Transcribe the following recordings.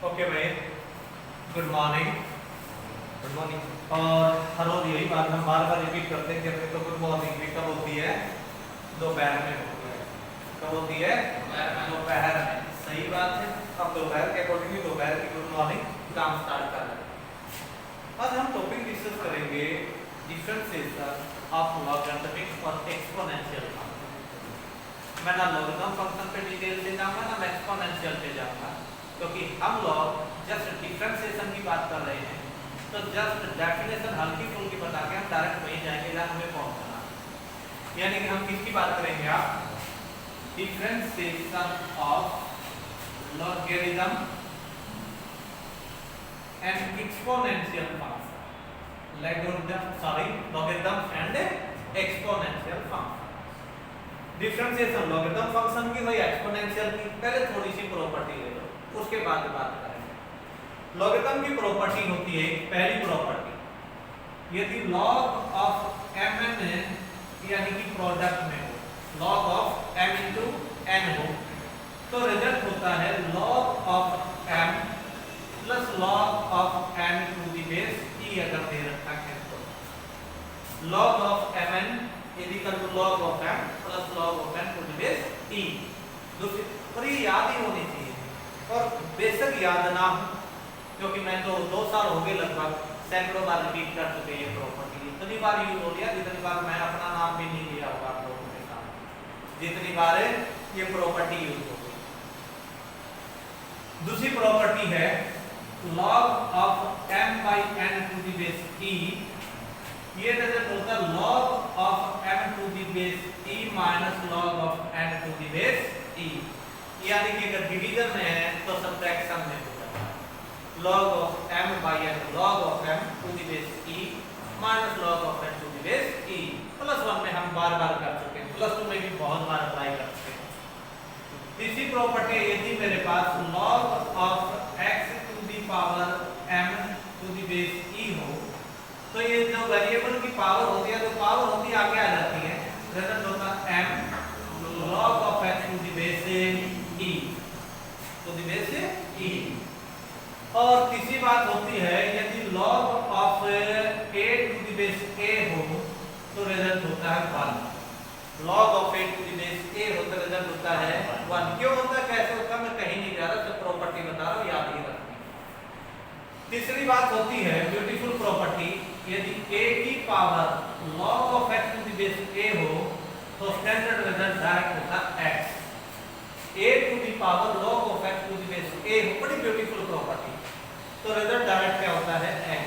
Okay भाई, good morning. Good morning. और हर रोज यही बात हम बार बार रिपीट करते हैं कि अपने तो गुड मॉर्निंग भी कब होती है? दोपहर में होती है। कब होती है? दोपहर में। सही बात है। अब दोपहर के अकॉर्डिंगली दोपहर की गुड मॉर्निंग काम स्टार्ट कर रहे हैं। आज हम टॉपिक डिस्कस करेंगे डिफरेंशिएशन ऑफ लॉगरिथमिक और एक्सपोनेंशियल फंक्शन। मैं ना लॉगरिथम फंक्शन पे डिटेल से जाऊंगा ना मैं एक्सपोनेंशियल पे जाऊंगा, क्योंकि हम लोग जस्ट डिफरेंशिएशन की बात कर रहे हैं, तो जस्ट डेफिनेशन हल्की फुल्की बता के हम डायरेक्ट वहीं जाएंगे जहां हमें पहुंचना है। यानी कि हम किसकी बात करेंगे? आप differentiation of logarithm and exponential function. Logarithm and exponential function. Differentiation logarithm function की वही एक्सपोनेंशियल की। पहले थोड़ी सी प्रॉपर्टी ले लो, उसके बाद बात करेंगे। लॉगरिथम की प्रॉपर्टी होती है, पहली प्रॉपर्टी, यदि log ऑफ mn यानी कि प्रोडक्ट में हो, log of m into n हो, तो रिजल्ट होता है log of m plus log of n to the base e अगर दे रखा है तो log of mn is equal to log of m plus log of n to the base e। दूसरी और ये याद ही होनी चाहिए, और बेशक याद ना हो, क्योंकि मैं तो 2 साल हो गए लगभग सैकड़ों बार रिपीट कर चुके ये प्रॉपर्टी। इतनी बार यूज हो लिया जितनी बार मैं अपना नाम भी नहीं लिया होगा आप लोगों के सामने, जितनी बार ये प्रॉपर्टी यूज हो गई। दूसरी प्रॉपर्टी है log of m by n to the base e। ये रिजल्ट होता है log of m to the base e minus log of n to the base e। यानी कि अगर डिवीजन में है तो सब्ट्रैक्शन में हो जाता है log of m by n log of m to the base e minus log of n to the base e। Plus 1 में हम बार बार कर चुके हैं, प्लस 2 में भी बहुत बार अप्लाई कर चुके हैं। तीसरी प्रॉपर्टी, यदि मेरे पास log of x to the power m to the base e हो, तो ये जो वेरिएबल की पावर होती है, तो पावर होती है आगे आ जाती है, रिजल्ट होता है m log of x to the base e to the base e। और तीसरी बात होती है, यदि log of a to the base a हो, तो रिजल्ट होता है 1। log of a to the base a होता है, रिजल्ट होता है 1। क्यों होता है, कैसे होता है, मैं कहीं नहीं जा रहा, सब प्रॉपर्टी बता रहा हूं, याद ही रखनी। तीसरी बात होती है ब्यूटीफुल प्रॉपर्टी, यदि a की power log of x to the base a हो, तो स्टैंडर्ड रिजल्ट डायरेक्ट होता है x। a to the power log of x to the base a हो, बड़ी ब्यूटीफुल प्रॉपर्टी, तो रिजल्ट डायरेक्ट क्या होता है x।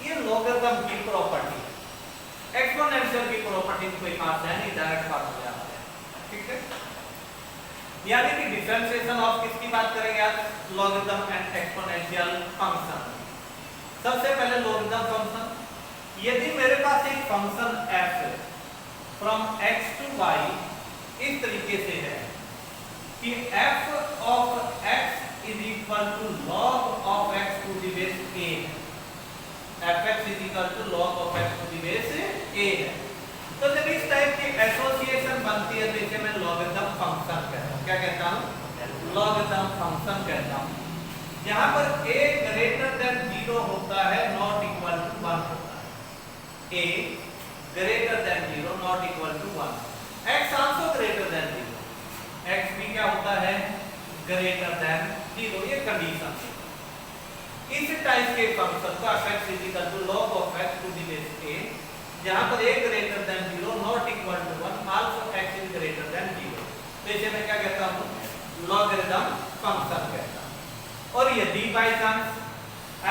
ये लॉगरिथम की प्रॉपर्टी। एक्सपोनेंशियल की प्रॉपर्टी कोई खास है नहीं, डायरेक्ट बात हो जाती है, ठीक है। यानी कि डिफरेंशिएशन ऑफ किसकी बात करेंगे आज? Logarithm and exponential function. सबसे पहले लॉगरिथम फंक्शन, यदि मेरे पास एक function f from x to y इस तरीके से है कि f of x is equal to log of x to the base a, fx is equal to log of x to the base a है, तो जब इस टाइप की एसोसिएशन बनती है तो इसे मैं लॉगरिथम फंक्शन कहता हूं। क्या कहता हूं? लॉगरिथम फंक्शन कहता हूं। जहां पर a ग्रेटर देन 0 होता है, नॉट इक्वल टू 1 होता है। a greater than 0 not equal to 1, x also greater than 0, x भी क्या होता है? Greater than 0। ये कंडीशन है। इस टाइप के फंक्शन को fx is equal to log of x to the base a, जहां पर a greater than 0 not equal to 1, also x is greater than 0, तो इसे मैं क्या कहता हूं? लॉगरिथम फंक्शन कहता हूं। और यदि बाय चांस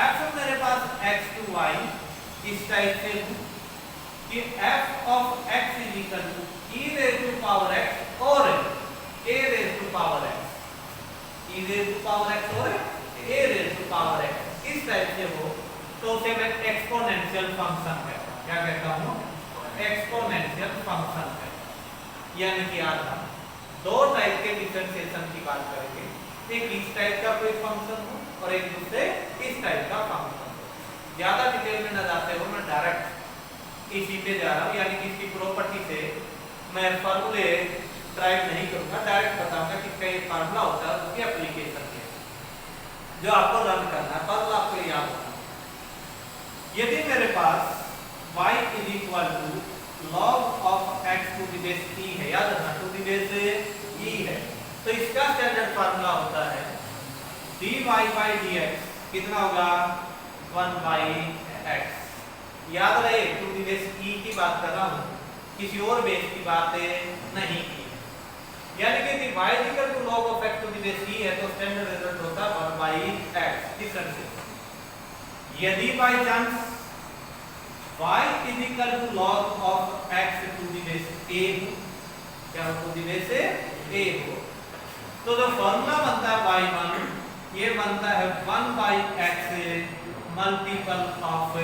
f मेरे पास x टू y इस टाइप से हो कि f of x is equal to e raise to power x और a raise to power x, e raise to power x और a raise to power x इस type से हो, तो उसे मैं एक्सपोनेंशियल फंक्शन कहता हूं। क्या कहता हूं? एक्सपोनेंशियल फंक्शन कहता हूं। यानी कि आज हम दो टाइप के डिफरेंशिएशन की बात करेंगे, एक इस टाइप का कोई फंक्शन हो और एक दूसरे इस टाइप का फंक्शन हो। ज्यादा डिटेल में न जाते हुए मैं डायरेक्ट इसी पे जा रहा हूं, यानी कि इसकी प्रॉपर्टी से मैं फॉर्मूले ड्राइव नहीं करूंगा, डायरेक्ट बताऊंगा कि इसका ये फार्मूला होता है, उसकी एप्लीकेशन है। जो आपको रन करना है, पजल आपको याद रखना। यदि मेरे पास y is equal to log of x to the base e है, याद रखना टू द बेस e है, तो इसका स्टैंडर्ड फार्मूला होता है dy बाई dx कितना होगा 1 बाई x। याद रहे टू द बेस e की बात कर रहा हूं, किसी और बेस की बात नहीं की। यानी कि यदि y equal to log of x to the base e है तो स्टैंडर्ड रिजल्ट होता है 1 बाई x डिफरेंस। यदि by chance y is equal to log of x to the base a हो, क्या हो to the base a हो, तो जो फॉर्मूला बनता है y1 ये बनता है 1 by x multiple of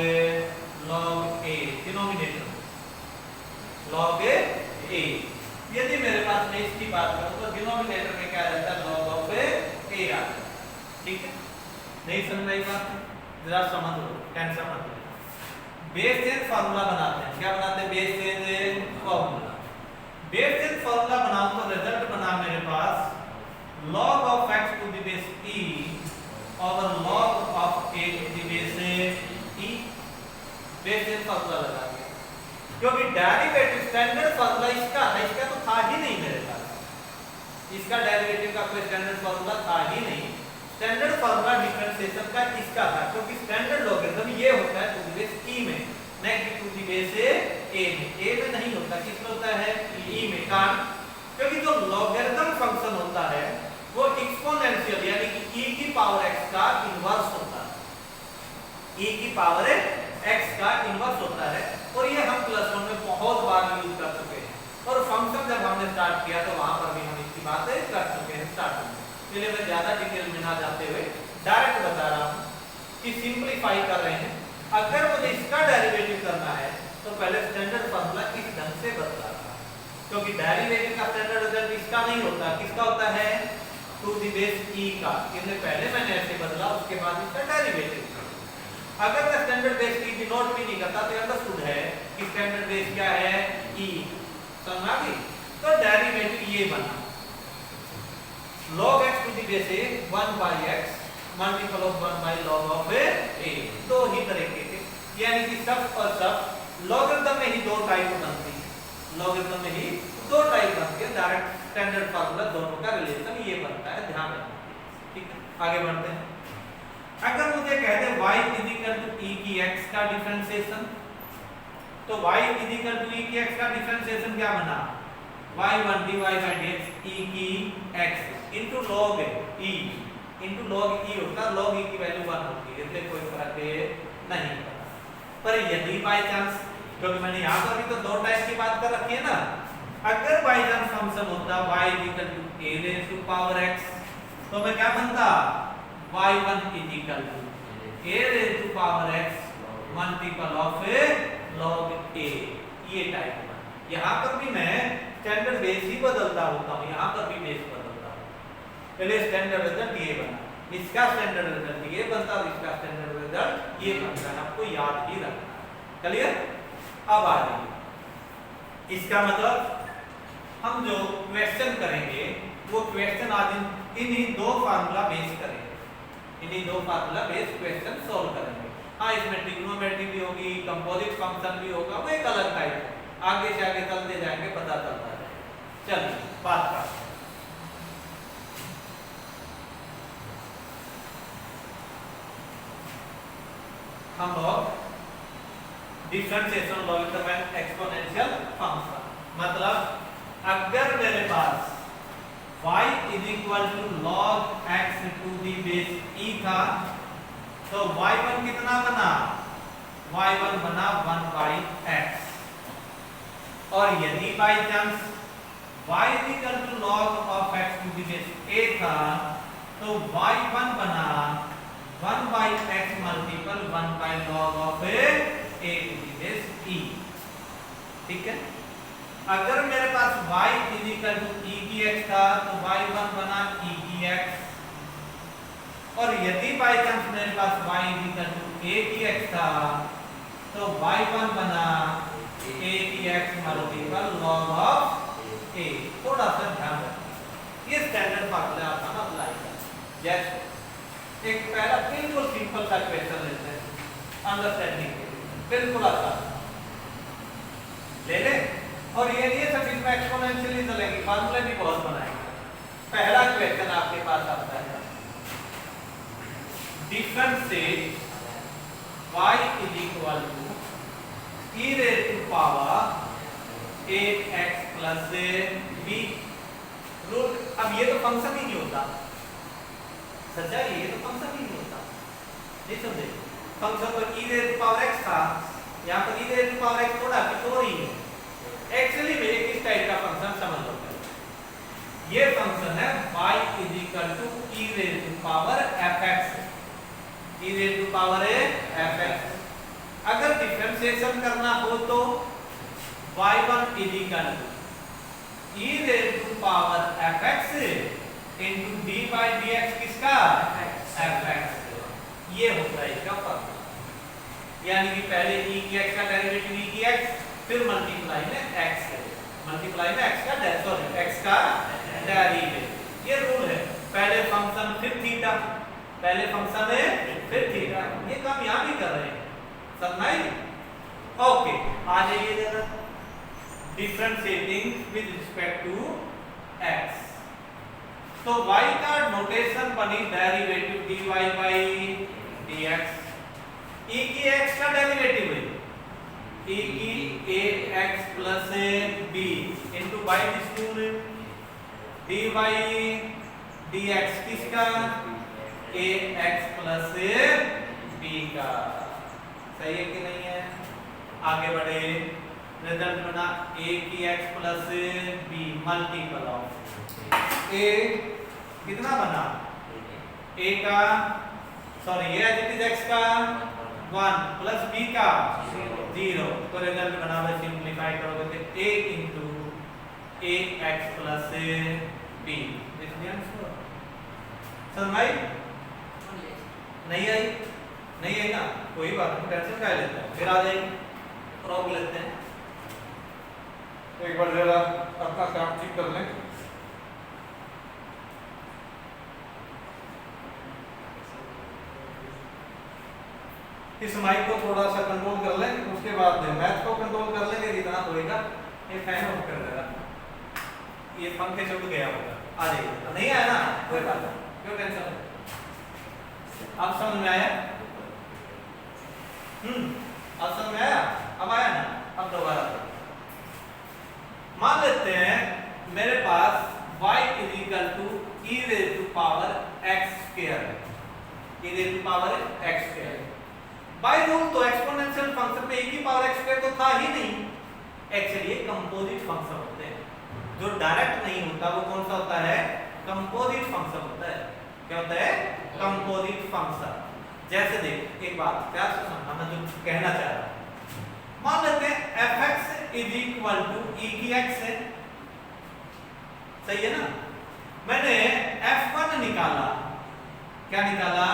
log a, denominator log a। यदि मेरे पास मैं इसकी बात करूं तो डिनोमिनेटर में क्या रहता है log of a आता है। ठीक है, नहीं समझ में आई बात, जरा समझ लो, टेंशन मत लो। बेस चेंज फार्मूला बनाते हैं, क्या बनाते हैं base change formula. Base change formula बनाऊं तो रिजल्ट बना मेरे पास log of x to the base e over log of a to the base e। Base change formula लगा दिया, क्योंकि डेरिवेटिव स्टैंडर्ड फार्मूला इसका है, इसका तो था ही नहीं मेरे पास, इसका डेरिवेटिव का कोई स्टैंडर्ड फार्मूला था ही नहीं। स्टैंडर्ड फार्मूला डिफरेंशिएशन का इसका था, क्योंकि स्टैंडर्ड लॉगरिथम ये होता है टू द बेस e में, नहीं कि टू द बेस a में। a में नहीं होता, किसमें होता है e में। कारण क्योंकि जो लॉगरिथम फंक्शन होता है वो एक्सपोनेंशियल यानी कि e की पावर x का इनवर्स होता है, e की पावर x का इनवर्स होता है। और ये हम प्लस 1 में बहुत बार यूज कर चुके हैं, और फंक्शन जब हमने स्टार्ट किया तो वहां पर भी हम इसकी बात कर चुके हैं स्टार्टिंग में। इसलिए मैं ज्यादा डिटेल में ना जाते हुए डायरेक्ट बता रहा हूं कि सिंपलीफाई कर रहे हैं। अगर मुझे इसका डेरिवेटिव करना है तो पहले स्टैंडर्ड फार्मूला इस ढंग से बदला था, क्योंकि डेरिवेटिव का स्टैंडर्ड रिजल्ट इसका नहीं होता, किसका होता है टू द बेस e का। इसलिए पहले मैंने ऐसे बदला, उसके बाद इसका डेरिवेटिव। अगर मैं स्टैंडर्ड बेस e डिनोट भी नहीं करता तो अंडरस्टूड है कि स्टैंडर्ड बेस क्या है e, समझ आ गई। तो डेरिवेटिव ये बना log x to the base a 1 by x multiple of 1 by log of a। दो ही तरीके के, यानी कि सब और सब लॉगरिथम में ही दो टाइप बनती है, लॉगरिथम में ही दो टाइप बनती है। डायरेक्ट स्टैंडर्ड फार्मूला दोनों का रिलेशन ये बनता है, ध्यान रखना। ठीक है, आगे बढ़ते हैं। अगर मुझे कह दे y is equal to e की x का डिफरेंशिएशन, तो y is equal to e की x का डिफरेंशिएशन क्या बना y1 dy by dx e की x into log e into log e होता, log e की वैल्यू 1 होती है, इसलिए कोई फर्क नहीं पड़ता। पर यदि बाय चांस, क्योंकि मैंने यहाँ पर भी तो दो टाइप की बात कर रखी है ना, अगर बाय चांस फंक्शन होता y equal to a raise to power x, तो मैं क्या बनता y1 equal to a raise to power x multiple of log a, ये टाइप बना। यहाँ पर भी मैं स्टैंडर्ड बेस ही बदलता होता हूँ, यहाँ पर भी बेस बदलता हूँ। पहले स्टैंडर्ड रिजल्ट ये बना, इसका स्टैंडर्ड रिजल्ट ये बनता और इसका स्टैंडर्ड रिजल्ट ये बनता है, आपको याद ही रखना। क्लियर? अब आ जाइए, इसका मतलब हम जो क्वेश्चन करेंगे वो क्वेश्चन आज इन्हीं दो फार्मूला बेस करेंगे, इन्हीं दो फार्मूला बेस क्वेश्चन सॉल्व करेंगे। हाँ, इसमें ट्रिग्नोमेट्री भी होगी, कंपोजिट फंक्शन भी होगा, वो एक अलग टाइप है, आगे से आगे चलते जाएंगे पता चलता है। चलिए बात करते हैं। हम लोग differentiation logarithm and exponential function, मतलब अगर मेरे पास y is equal to log x to the base e था, तो y1 कितना बना, y1 बना 1 बाई x। और यदि by chance y is equal to log of x to the base a था, तो y1 बना 1 by x multiple 1 by log of a to the base e। ठीक है, अगर मेरे पास y is equal to e की x था तो y1 बना e की x, और यदि बाई चांस मेरे पास y is equal to a की x था तो y1 बना a की x multiple log of a। थोड़ा सा ध्यान रखना, ये स्टैंडर्ड फार्मूला आप अप्लाई करें। जैसे एक पहला बिल्कुल सिंपल सा क्वेश्चन लेते हैं अंडरस्टैंडिंग के लिए, बिल्कुल आसान ले ले। और ये नहीं सब इसमें एक्सपोनेंशियली चलेंगे, फार्मूले भी बहुत बनाएंगे। पहला क्वेश्चन आपके पास आता है, differentiate y is equal to e raise to power 8x plus b root. अब ये तो फंक्शन ही नहीं होता, सच्चा ये तो फंक्शन ही नहीं होता, नहीं समझे? फंक्शन तो e raise to power x था, यहाँ पर e raise to power x थोड़ा कुछ और ही है। एक्चुअली में किस टाइप का फंक्शन समझ लो, ये फंक्शन है y is equal to e raise to power fx, e raise to power fx। अगर डिफरेंशिएशन करना हो तो y1 is equal to e raise to power fx into d by dx किसका fx, ये होता है इसका फॉर्मूला। यानी कि पहले e की x का डेरिवेटिव e की x, फिर मल्टीप्लाई में x है, मल्टीप्लाई में x का x का डेरिवेटिव। ये रूल है, पहले फंक्शन फिर थीटा, पहले फंक्शन है फिर थीटा। ये काम यहाँ भी कर रहे हैं, समझ आई? ओके, आ जाइए जरा differentiating with respect to x। तो y का नोटेशन बनी derivative dy by dx, e की x का डेरिवेटिव है e की ax plus b into by this dy by dx किसका ax प्लस b का। सही है कि नहीं है? आगे बढ़े, रिजल्ट बना a की x plus b multiple of a, कितना बना a का, सॉरी ये x का 1 प्लस b का 0, तो रिजल्ट बना मैं सिंपलीफाई करोगे तो a into ax plus b। समझ आई? नहीं आई? नहीं आई ना, कोई बात नहीं, टेंशन क्या लेते हैं, फिर आ जाएगी, रोक लेते हैं। एक बार जरा अपना काम ठीक कर लें। इस माइक को थोड़ा सा कंट्रोल कर लें, उसके बाद मैथ को कंट्रोल कर लेंगे, जितना होएगा। ये फैन ऑफ कर देगा, ये पंखे चुप गया होगा, आ जाएगा। नहीं आया ना, कोई बात नहीं, क्यों टेंशन है? अब समझ में आया? अब समझ में आया? अब आया ना? अब दोबारा मान लेते हैं मेरे पास y is equal to e raise to power x square है, e raise to power x square. By rule तो एक्सपोनेंशियल फंक्शन में e की पावर x स्क्वायर तो था ही नहीं। एक्चुअली ये कंपोजिट फंक्शन होते हैं, जो डायरेक्ट नहीं होता वो कौन सा होता है? कंपोजिट फंक्शन होता है। क्या होता है? Composite function. जैसे देख, एक बात प्यार से समझना, मैं जो कहना चाह रहा हूं, मान लेते हैं fx is equal to e की x है, सही है ना? मैंने f1 निकाला, क्या निकाला?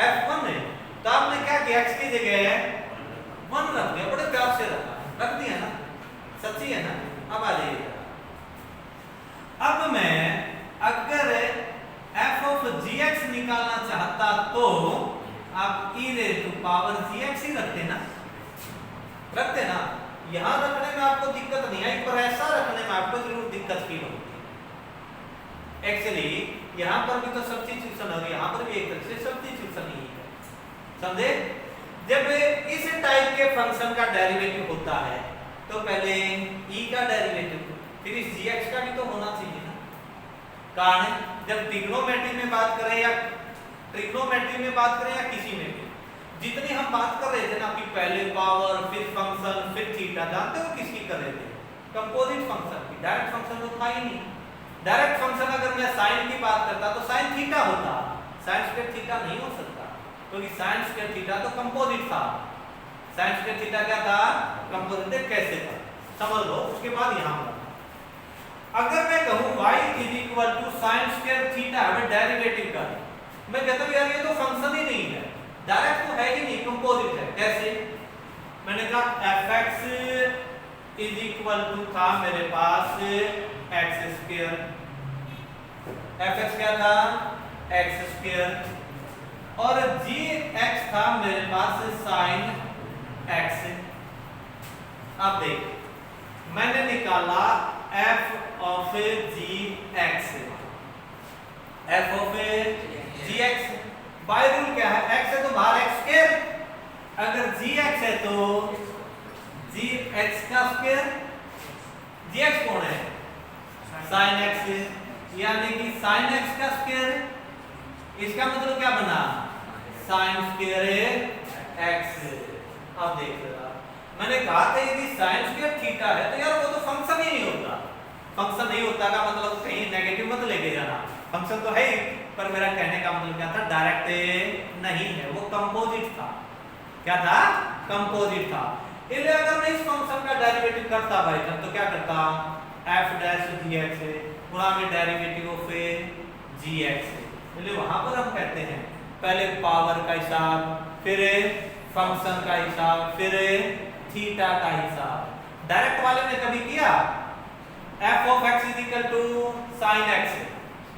f1 है, तो आपने क्या किया, x की जगह 1 रख दिया, बड़े प्यार से रख दिया ना, सच्ची है ना? अब आ जाइए, अब मैं अगर f ऑफ gx निकालना चाहता तो आप e raise to power gx ही रखते ना, यहां रखने में आपको दिक्कत नहीं आई, पर ऐसा रखने में आपको जरूर दिक्कत फील होगी। एक्चुअली यहां पर भी तो सब्स्टिट्यूशन है, यहां पर भी एक तरह से सब्स्टिट्यूशन ही है, समझे? जब इस टाइप के फंक्शन का डेरिवेटिव होता है तो पहले e का डेरिवेटिव फिर इस gx का भी तो होना चाहिए ना। कारण जब ट्रिग्नोमेट्री में बात करें या ट्रिग्नोमेट्री में बात करें या किसी में भी, जितनी हम बात कर रहे थे ना कि पहले पावर फिर फंक्शन फिर थीटा, जानते हो किसकी कर रहे थे? कंपोजिट फंक्शन की। डायरेक्ट फंक्शन तो था ही नहीं। डायरेक्ट फंक्शन अगर मैं साइन की बात करता तो साइन थीटा होता, साइन स्क्वायर थीटा नहीं हो सकता, क्योंकि साइन स्क्वायर थीटा तो कंपोजिट था। साइन स्क्वायर थीटा क्या था? कंपोजिट। कैसे था समझ लो। उसके बाद यहां अगर मैं कहूं y is equal to sine square theta, मैं डेरिवेटिव का, मैं कहता हूं यार ये तो फंक्शन ही नहीं है, डायरेक्ट तो है ही नहीं, कंपोजिट है। कैसे? मैंने कहा fx इज इक्वल टू था मेरे पास x स्क्वायर, fx क्या था? x स्क्वायर और जी एक्स था मेरे पास साइन एक्स। अब देख मैंने निकाला F of G X, F of G X. By rule क्या है, एक्स है तो बाहर एक्स स्क्वायर, अगर जी एक्स है तो जी एक्स का स्क्वायर। जी एक्स कौन है, साइन एक्स, यानी कि साइन एक्स का स्क्वायर। इसका मतलब क्या बना, साइन स्क्वायर एक्स। अब देख रहा मैंने कहा था यदि साइन स्क्वायर थीटा है तो यार वो तो फंक्शन ही नहीं होता। फंक्शन नहीं होता का मतलब कहीं नेगेटिव मत लेके जाना, फंक्शन तो है ही, पर मेरा कहने का मतलब क्या था, डायरेक्ट नहीं है, वो कंपोजिट था। क्या था, कंपोजिट था। इसलिए अगर मैं इस फंक्शन का डेरिवेटिव करता भाई तब तो क्या करता, एफ डैश जी एक्स गुणा में डेरिवेटिव ऑफ जी एक्स। इसलिए वहां पर हम कहते हैं पहले पावर का हिसाब, फिर फंक्शन का हिसाब, फिर थीटा का हिसाब। डायरेक्ट वाले में कभी किया, F of X is equal to sine X,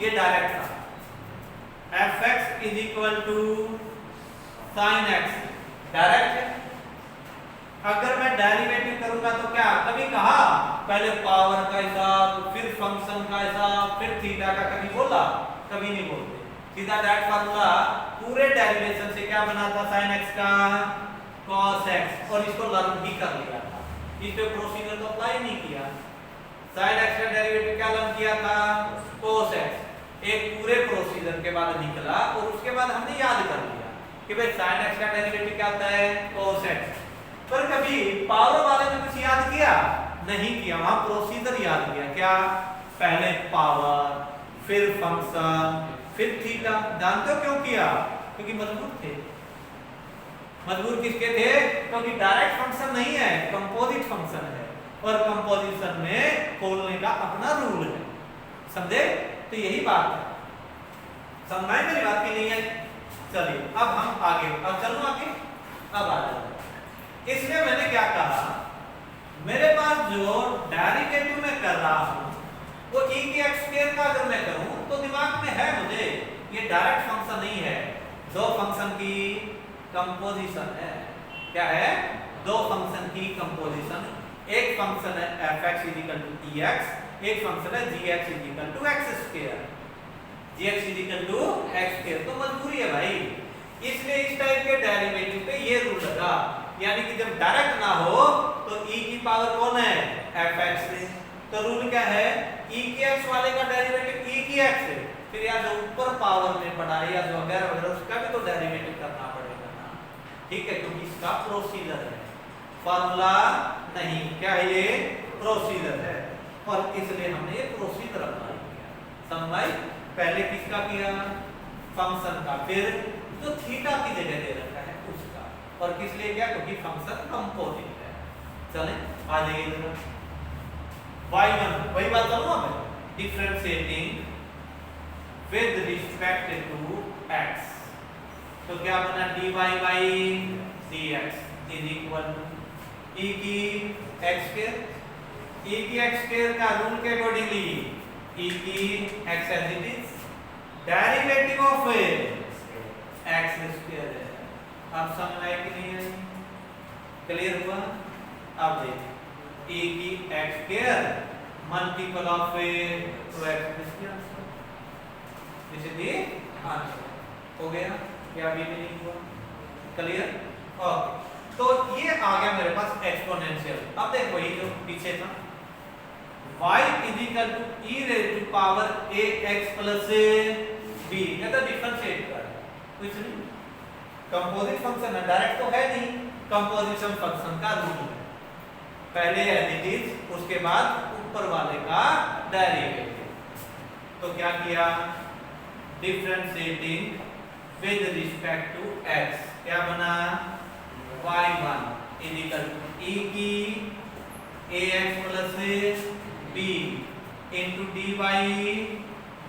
ये डायरेक्ट था। F X is equal to sine X direct है। अगर मैं डेरिवेटिव करूंगा तो क्या, कभी कहा पहले पावर का हिसाब, फिर फंक्शन का हिसाब, फिर थीटा का, कभी बोला, कभी नहीं बोलते। सीधा डायरेक्ट फार्मूला पूरे डेरिवेशन से क्या बना था, साइन एक्स का cos x, और इसको लर्न भी कर लिया था, इस पे प्रोसीजर तो अप्लाई नहीं किया। साइन एक्स का डेरिवेटिव क्या लर्न किया था, cos x। एक पूरे प्रोसीजर के बाद निकला और उसके बाद हमने याद कर लिया कि भाई साइन एक्स का डेरिवेटिव क्या होता है, cos x। पर कभी पावर वाले में कुछ याद किया, नहीं किया, वहां प्रोसीजर याद किया। क्या, पहले पावर, फिर फंक्शन, फिर थीटा। जानते हो क्यों किया, क्योंकि मजबूर थे। मजबूर किसके थे, क्योंकि डायरेक्ट फंक्शन नहीं है, कंपोजिट फंक्शन है, और कंपोजिशन में खोलने का अपना रूल है। समझे, तो यही बात है। समझ में मेरी बात की नहीं है। चलिए अब हम आगे, अब चलो आगे, अब आ जाओ। इसलिए मैंने क्या कहा, मेरे पास जो डेरिवेटिव में कर रहा हूं वो e की x स्क्वायर का अगर मैं करूं तो दिमाग में है मुझे, ये डायरेक्ट फंक्शन नहीं है, दो फंक्शन की कंपोजिशन है। क्या है, दो फंक्शन की कंपोजिशन। एक फंक्शन है fx ex, एक फंक्शन है gx x square, gx x square. तो मजबूरी है भाई, इसलिए इस टाइप के डेरिवेटिव पे ये रूल लगा, यानी कि जब डायरेक्ट ना हो तो e की पावर कौन है, fx। तो रूल क्या है, e की x वाले का डेरिवेटिव e की x है, फिर या जो ऊपर पावर में पड़ा है या जो वगैरह वगैरह उसका भी तो डेरिवेटिव करना पड़ेगा ना, ठीक है, क्योंकि इसका प्रोसीजर है, फार्मूला नहीं। क्या है ये, प्रोसीजर है, और इसलिए हमने ये प्रोसीजर अप्लाई किया। समझ, पहले किसका किया, फंक्शन का, फिर जो थीटा की जगह दे रखा है उसका, और किस लिए किया, क्योंकि फंक्शन कंपोजिट है। चलें आ जाइए इधर, y1 वही बात करूंगा मैं, differentiating with respect to x। तो क्या बना, dy by dx is equal to e की x स्क्वायर। e की x स्क्वायर का रूल के अकॉर्डिंगली e की x as it is, derivative of x square है। अब समझ आया कि नहीं है, क्लियर हुआ। अब देखिए e की x square multiple of 2x square, this is the answer. हो गया, क्या भी नहीं हुआ, क्लियर। ओके, तो ये आ गया मेरे पास एक्सपोनेंशियल। अब देखो ये जो पीछे था, y is equal to e raise to power ax plus b, कहता डिफरेंशिएट कर, कुछ नहीं, कंपोजिट फंक्शन है, डायरेक्ट तो है नहीं, कंपोजिशन फंक्शन का रूल है, पहले एज इट इज, उसके बाद ऊपर वाले का डेरिवेटिव। तो क्या किया, differentiating with respect to x, क्या बना, y1 is equal to e की ax plus b into dy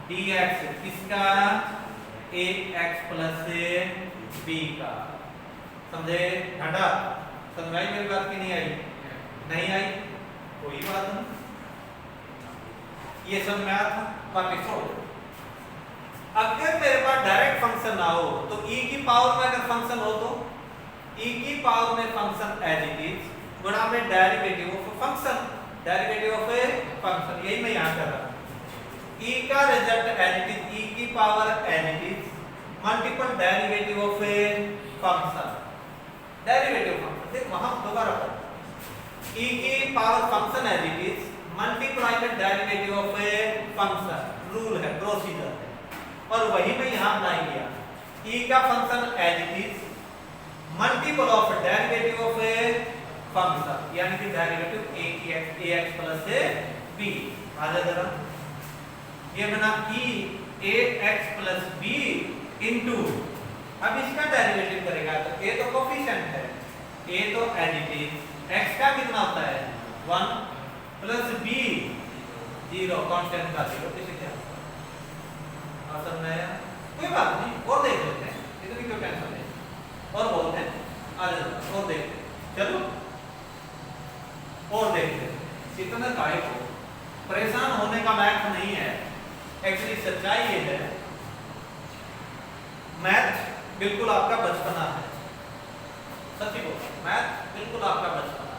dx, किसका, ax प्लस b का। समझे, घटा, समझाई मेरी बात की नहीं आई, नहीं आई, कोई बात नहीं, ये सब मैथ बाकी छोड़। अगर मेरे पास डायरेक्ट फंक्शन ना हो तो e की पावर में अगर फंक्शन हो तो e की पावर में फंक्शन एज इट इज गुणा में derivative of function, derivative of a function, यही मैं यहां कर रहा हूं। e का result as it is e की power as it is multiple derivative of a function, derivative function. देख वहां दोबारा पढ़, e की power function as it is multiply the derivative of a function, rule है, प्रोसीजर है, और वही मैं यहां अप्लाई किया। e का function as it is multiple of derivative of a function, यानी कि derivative ax plus a b। आजा जरा, ये बना e ax plus b into, अब इसका डेरिवेटिव करेगा तो a तो कोफिशिएंट है, a तो एज इट इज, x का कितना होता है 1 प्लस b 0, कांस्टेंट का 0, किसी क्या आसान है, कोई बात नहीं, और देख लेते हैं, इतनी क्यों टेंशन है, और बोलते हैं, आ जाओ और देखते हैं, चलो और देखते हैं। इतना काहे को परेशान होने का मैथ नहीं है, एक्चुअली सच्चाई ये है, मैथ बिल्कुल आपका बचपना है, सच्ची बोल, मैथ बिल्कुल आपका बचपना।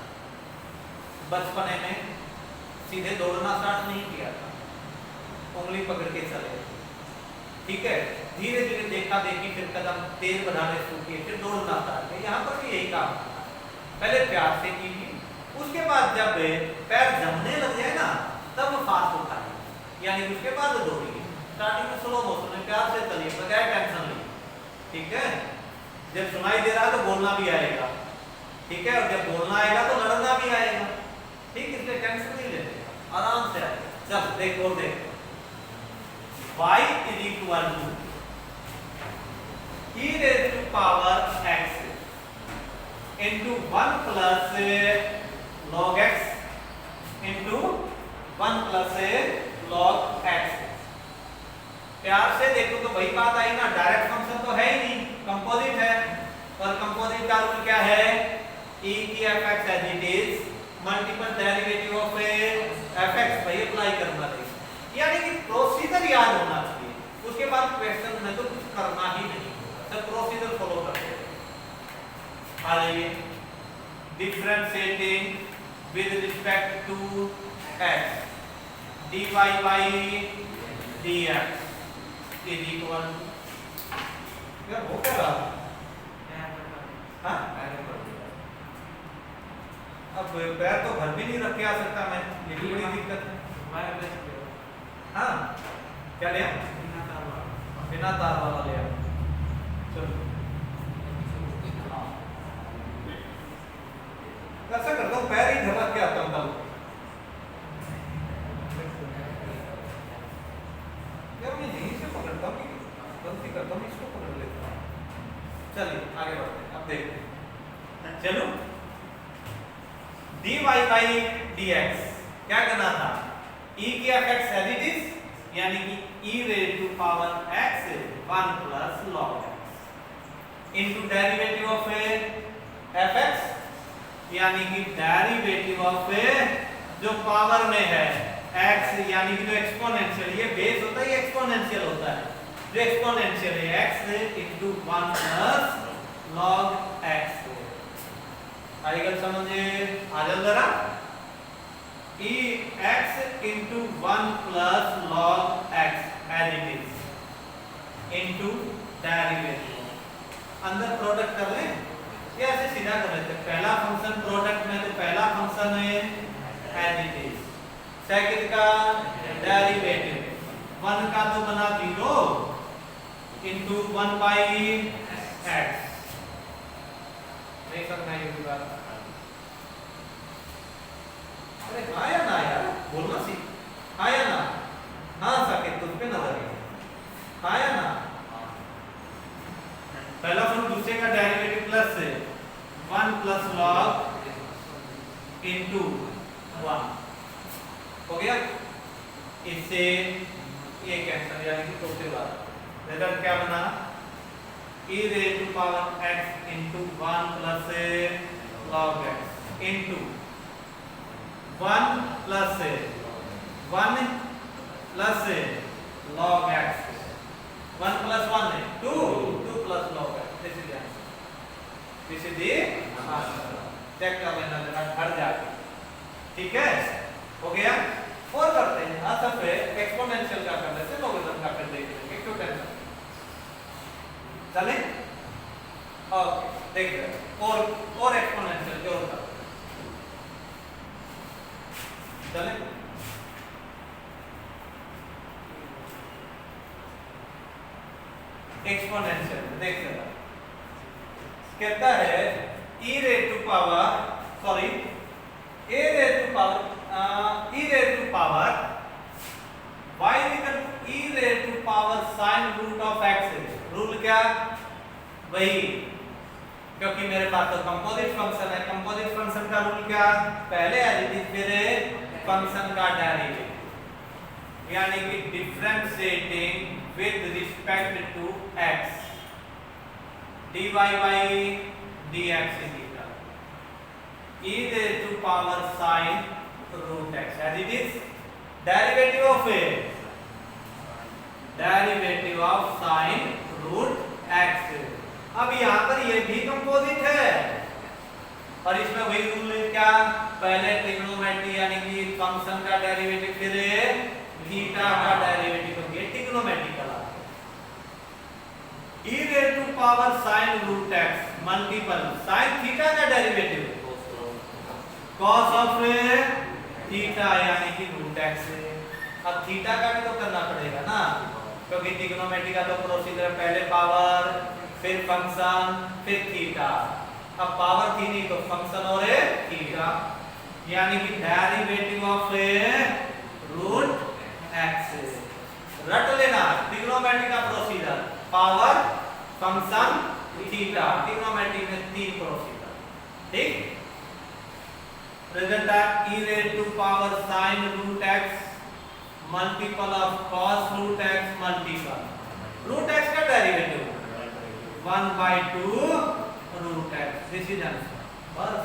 बचपने में सीधे दौड़ना स्टार्ट नहीं किया था, उंगली पकड़ के चले, ठीक है, धीरे धीरे देखा देखी, फिर कदम तेज बढ़ाने शुरू किए, फिर दौड़ना स्टार्ट किया। यहाँ पर भी यही काम था, पहले प्यार से कीजिए, उसके बाद जब पैर जमने लग जाए ना तब फास्ट उठाइए, यानी उसके बाद दौड़िए। स्टार्टिंग में स्लो मोशन में प्यार से चलिए, बगैर टेंशन लिए, ठीक है। जब सुनाई दे रहा है तो बोलना भी आएगा, ठीक है, और जब बोलना आएगा तो लड़ना भी आएगा, ठीक, इसलिए टेंशन नहीं लेते, आराम से आएगा। चल देख और देख, y is equal to e raised to power x into 1 plus log x into 1 plus log x। प्यार से देखो तो वही बात आई ना, डायरेक्ट फंक्शन तो है ही नहीं, कंपोजिट है, और कंपोजिट का रूल क्या है, e की fx as it is multiple derivative of fx, वही अप्लाई करना है, यानी कि प्रोसीजर याद होना चाहिए, उसके बाद क्वेश्चन में तो कुछ करना ही नहीं, सब प्रोसीजर फॉलो करते हैं। आ जाइए, differentiating with respect to x dy by dx is equal to, यार हो क्या रहा है, हाँ अब पैर तो घर भी नहीं रख के आ सकता मैं, ये भी बड़ी दिक्कत है। हाँ क्या लिया, बिना तार वाला लिया, चलो ऐसा करता हूँ, पैर ही घर रख के आता हूँ कल, यार मैं यहीं से पकड़ता हूँ, गलती करता हूँ, इसको पकड़ लेता हूँ। चलिए आगे बढ़ते हैं, अब देखते हैं, चलो dy by dx क्या करना था, e की fx एज इट इज, यानी कि e raised to power x 1 plus log x into derivative of fx, यानी कि डेरिवेटिव ऑफ जो पावर में है x, यानी कि जो एक्सपोनेंशियल, ये बेस होता है, ये एक्सपोनेंशियल होता है, जो एक्सपोनेंशियल है x into 1 plus log x। आएगा समझे, आ जाओ जरा, e x into 1 plus log x as it is into derivative, अंदर प्रोडक्ट कर ले, ये ऐसे सीधा कर लेते हैं, पहला फंक्शन प्रोडक्ट में तो पहला फंक्शन है as it is, सेकंड का डेरिवेटिव, 1 का तो बना 0 into 1 by x, नहीं समझना ये बात, अरे हाँ या ना यार, बोलना सीख, हाँ या ना, हाँ साकेत तुझ पे नजर है, हाँ या ना, पहला फंक्शन दूसरे का derivative plus 1 plus log into 1 हो गया, इससे ये कैंसिल, यानी कि चौथे बार रिजल्ट क्या बना, e raised to power x into 1 plus log x into 1 plus log x 1 plus 1 है 2 2 plus log x. This is the answer. This is the answer. Check कर लेना जरा घर जाके. ठीक है, हो गया. और करते हैं असल में एक्सपोनेंशियल का कर लेते हैं, लॉगरिथम का कर देख लेंगे. क्यों टेंशन. चले ओके देख रहे और एक्सपोनेंशियल जो होता है. चले एक्सपोनेंशियल देख रहे कहता है e raised to power sorry a raised to power e raised to power y equal to e raised to power sin root of x. Rule क्या वही, क्योंकि मेरे पास तो कंपोजिट फंक्शन है. कंपोजिट फंक्शन का रूल क्या, पहले एडिटिव फिर फंक्शन का डेरिवेटिव, यानी कि differentiating with respect to x dy by dx is equal e raised to power sin root x as it is derivative of a derivative of sin root x. अब यहाँ पर ये भी composite है और इसमें वही रूल है क्या, पहले ट्रिग्नोमेट्री यानी कि फंक्शन का डेरिवेटिव फिर थीटा का डेरिवेटिव होंगे trigonometrical. e raised to power sin root x multiple sin theta का डेरिवेटिव cos of थीटा यानी कि root x. अब थीटा का भी तो करना पड़ेगा ना, क्योंकि ट्रिग्नोमेट्री का तो प्रोसीजर पहले पावर फिर फंक्शन फिर थीटा. अब पावर थी नहीं तो फंक्शन और थीटा, यानी कि डेरिवेटिव ऑफ रूट x. रट लेना ट्रिग्नोमेट्री का procedure, power function theta. Trigonometry में 3 प्रोसीजर. ठीक, result e raised to power sin root x multiple of cos root x multiple root x का derivative 1/2 root x. This is answer. बस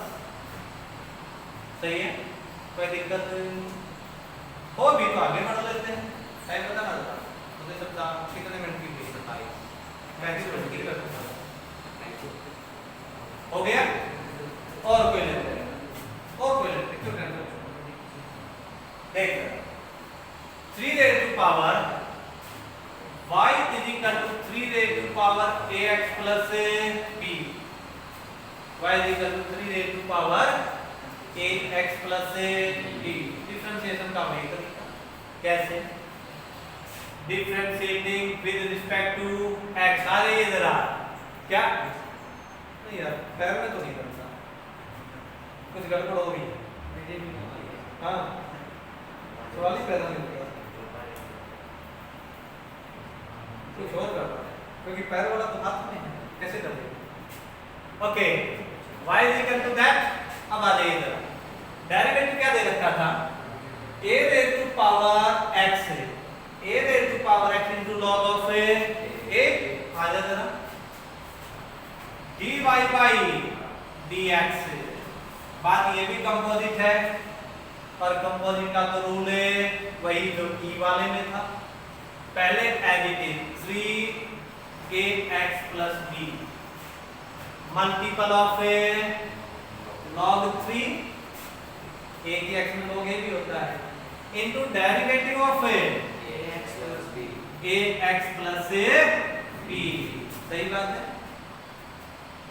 सही है, कोई दिक्कत हो भी तो आगे बढ़ लेते हैं. टाइम पता ना था मुझे सब कितने मिनट की बीच बताइए. 35 मिनट की करता हो गया. और कोई लेते हैं, और कोई लेते हैं. क्यों टेंशन. देख 3 raised to power y is equal to 3 raised to power ax plus b. y is equal to 3 raised to power ax plus b. Differentiation का वही तरीका. कैसे, differentiating with respect to x. अरे ये जरा क्या नहीं यार, पैर में तो नहीं करता, कुछ गड़बड़ हो गई. हाँ सवाल ही पैदा नहीं होगा, कुछ और कर रहा है, क्योंकि पैर वाला तो हाथ में है, कैसे करेंगे. Okay y is equal to that. अब आ जाइए जरा, डेरिवेटिव क्या दे रखा था, a raised to power x है, a raised to power x into log of a. आ जा जरा dy by dx. बात ये भी कंपोजिट है और कंपोजिट का तो रूल है वही जो e वाले में था. पहले additive 3ax plus b multiple of log 3 a की x में log a भी होता है into derivative of ax plus b. सही बात है.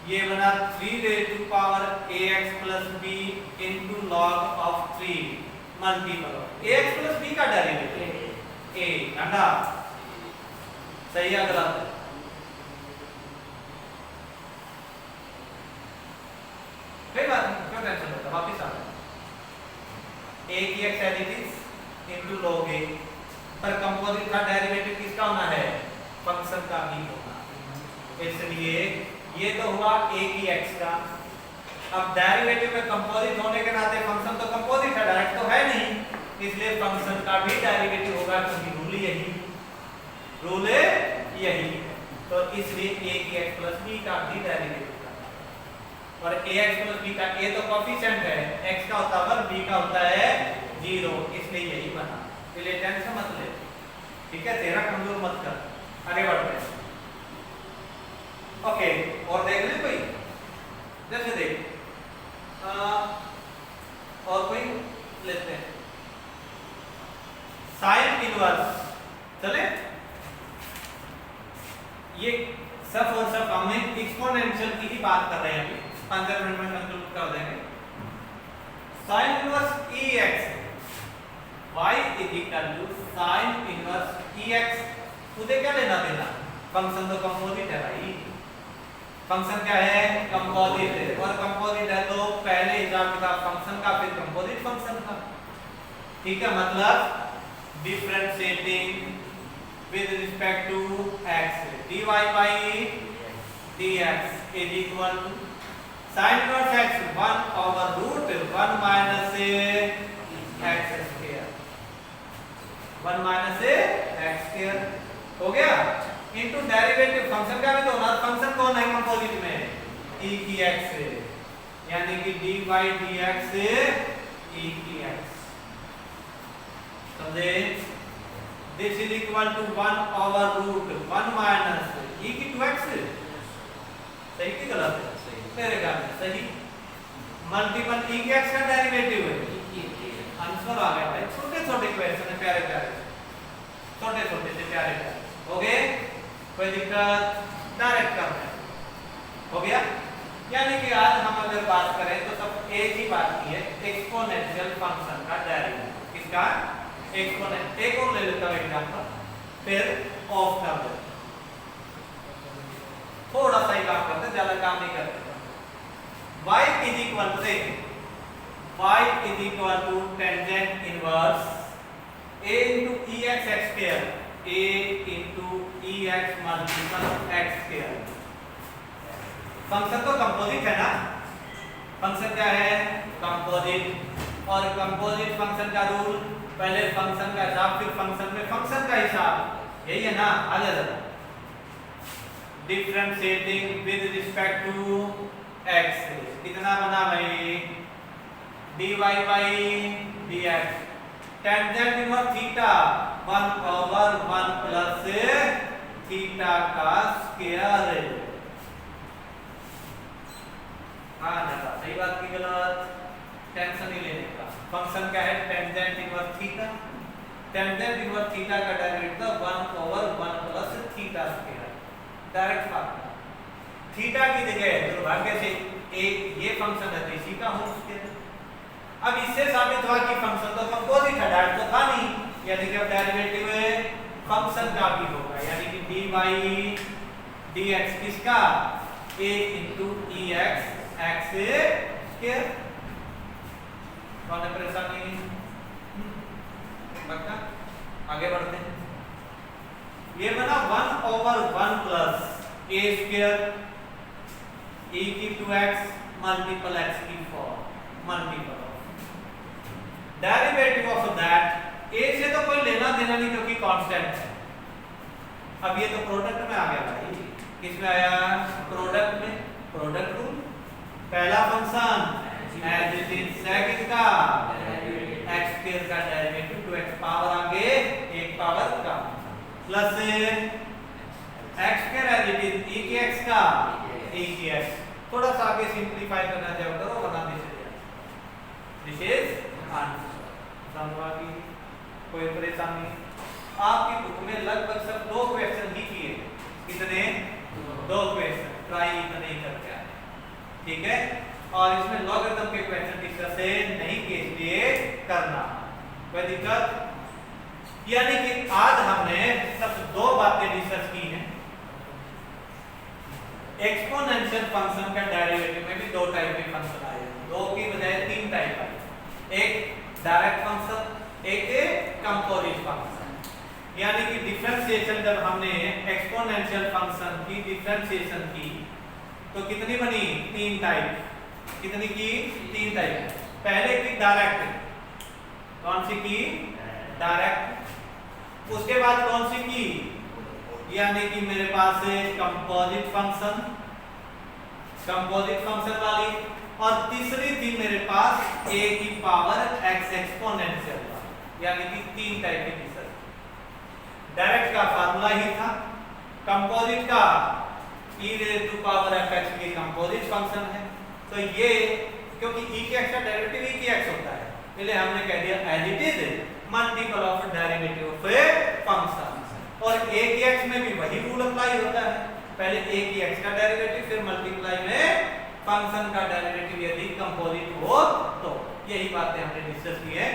ये बना 3 raised to power ax plus b into log of 3 multiple of ax plus b का डेरिवेटिव a. अंडा सही है, गलत है. कोई बात नहीं, क्यों टेंशन होता. वापिस आ a की x additive into log a. पर कंपोजिट का डेरिवेटिव किसका होना है, फंक्शन का भी होना. इसलिए ये तो हुआ a की x का. अब डेरिवेटिव में कंपोजिट होने के नाते फंक्शन तो कंपोजिट है, डायरेक्ट तो है नहीं, इसलिए फंक्शन का भी डेरिवेटिव होगा, क्योंकि रूल यही है. तो इसलिए a की x plus b का भी डेरिवेटिव करना. और ax plus b का a तो कोएफिशिएंट है, x का होता है 1, b का होता है 0, इसलिए यही बना. इसलिए टेंशन मत ले, ठीक है, तेरा कमजोर मत कर. आगे बढ़ते हैं। ओके, और देख ले कोई, जैसे देख और कोई लेते हैं साइन इनवर्स। चले, ये सब और सब हम एक्सपोनेंशियल की ही बात कर रहे हैं अभी, 15 मिनट में कंक्लूड कर देंगे। Sine inverse ex y sine inverse ex, तुझे क्या लेना देना, फंक्शन तो कंपोजिट है भाई, फंक्शन क्या है, कंपोजिट है, और कंपोजिट है तो पहले हिसाब किताब फंक्शन का फिर कंपोजिट फंक्शन का, ठीक है। मतलब differentiating with respect to x, dy by dx is equal to sin inverse x 1 over root 1 minus x square, 1 minus x square हो गया, इनटू डेरिवेटिव फंक्शन का भी तो होना, फंक्शन कौन है कंपोजिट में, e की x, यानी कि dy dx e की x, समझे। This is equal to 1 over root 1 minus e की 2x, सही की गलत है, मेरे ख्याल में सही, मल्टीपल e की x का डेरिवेटिव है, आंसर आ गया भाई। छोटे छोटे क्वेश्चन है, प्यारे प्यारे, छोटे छोटे से प्यारे प्यारे, हो गए, कोई दिक्कत, डायरेक्ट कर रहे हैं, हो गया। यानी कि आज हम अगर बात करें तो सब एक ही बात की है, एक्सपोनेंशियल फंक्शन का डेरिवेटिव, किसका, एक्सपोनेंट। एक और ले लेता हूं एग्जांपल, फिर ऑफ कर दे, थोड़ा सा ही काम करते, ज्यादा काम नहीं करते। y is equal to, y is equal to tangent inverse a into ex x square, a into ex multiple x square। Function तो कंपोजिट है ना, फंक्शन क्या है, कंपोजिट, और कंपोजिट फंक्शन का रूल, पहले फंक्शन का हिसाब फिर फंक्शन में फंक्शन का हिसाब, यही है ना। आगे जरा, differentiating with respect to x, कितना बना भाई, dy by dx, tangent inverse theta 1 over 1 plus theta का स्क्वायर। हाँ जरा सही बात की गलत, टेंशन नहीं लेने का, फंक्शन क्या है, tangent inverse theta, tangent inverse theta का derivative 1 over 1 plus theta square, direct formula. Theta की जगह दुर्भाग्य से एक ये फंक्शन है तो इसी का होल स्क्वायर। अब इससे साबित हुआ कि फंक्शन तो कंपोजिट है, डायरेक्ट तो था नहीं, यानी कि अब डेरिवेटिव फंक्शन का भी होगा, यानी कि dy dx किसका, a into ex x square. कौन है परेशानी, पक्का, आगे बढ़ते हैं। ये बना 1 over 1 plus a square e की 2x मल्टीपल x की 4 multiple derivative of that, a से तो कोई लेना देना नहीं क्योंकि कांस्टेंट है। अब ये तो प्रोडक्ट में आ गया भाई, किसमें आया, प्रोडक्ट में, प्रोडक्ट रूल, पहला function as it is, second का x स्क्वायर का डेरिवेटिव 2x पावर आगे एक पावर का plus x square as it is e की x का e की x, थोड़ा सा आगे सिंपलीफाई करना चाहो करो, वरना दिस इज आंसर। समझा कि कोई परेशानी, आपकी बुक में लगभग सब 2 क्वेश्चन ही किए, कितने, 2 क्वेश्चन, ट्राई इतने ही करके आए, ठीक है। और इसमें लॉगरिथम के क्वेश्चन डिस्कस नहीं किए, इसलिए करना, कोई दिक्कत। यानी कि आज हमने सब 2 बातें डिस्कस की हैं। एक्सपोनेंशियल फंक्शन का डेरिवेटिव में भी 2 टाइप के फंक्शन आए, 2 की बजाय 3 टाइप आए, एक डायरेक्ट फंक्शन, एक कंपोजिट फंक्शन। यानी कि डिफरेंशिएशन जब हमने एक्सपोनेंशियल फंक्शन की डिफरेंशिएशन की तो कितनी बनी, 3 टाइप, कितनी की, 3 टाइप। पहले की डायरेक्ट, कौन सी की, डायरेक्ट, उसके बाद कौन सी की, यानी कि मेरे पास है कंपोजिट फंक्शन, कंपोजिट फंक्शन वाली, और तीसरी थी मेरे पास a की पावर x एक्सपोनेंशियल, यानी कि 3 टाइप की डिफरेंस। डायरेक्ट का फार्मूला ही था कंपोजिट का e raise to power fx ये कंपोजिट फंक्शन है। तो ये क्योंकि e के x का डेरिवेटिव e के x होता है, इसलिए हमने कह दिया as it is multiple of derivative of a function. और a के x में भी वही रूल अप्लाई होता है, पहले a के x का डेरिवेटिव फिर मल्टीप्लाई में फंक्शन का डेरिवेटिव यदि कंपोजिट हो तो। यही बातें हमने डिस्कस की है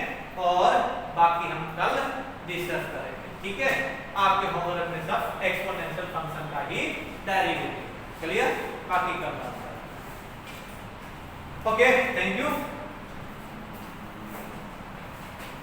और बाकी हम कल डिस्कस करेंगे, ठीक है। आपके होमवर्क में सब एक्सपोनेंशियल फंक्शन का ही डेरिवेटिव क्लियर, बाकी कल बात करेंगे। Okay, thank you.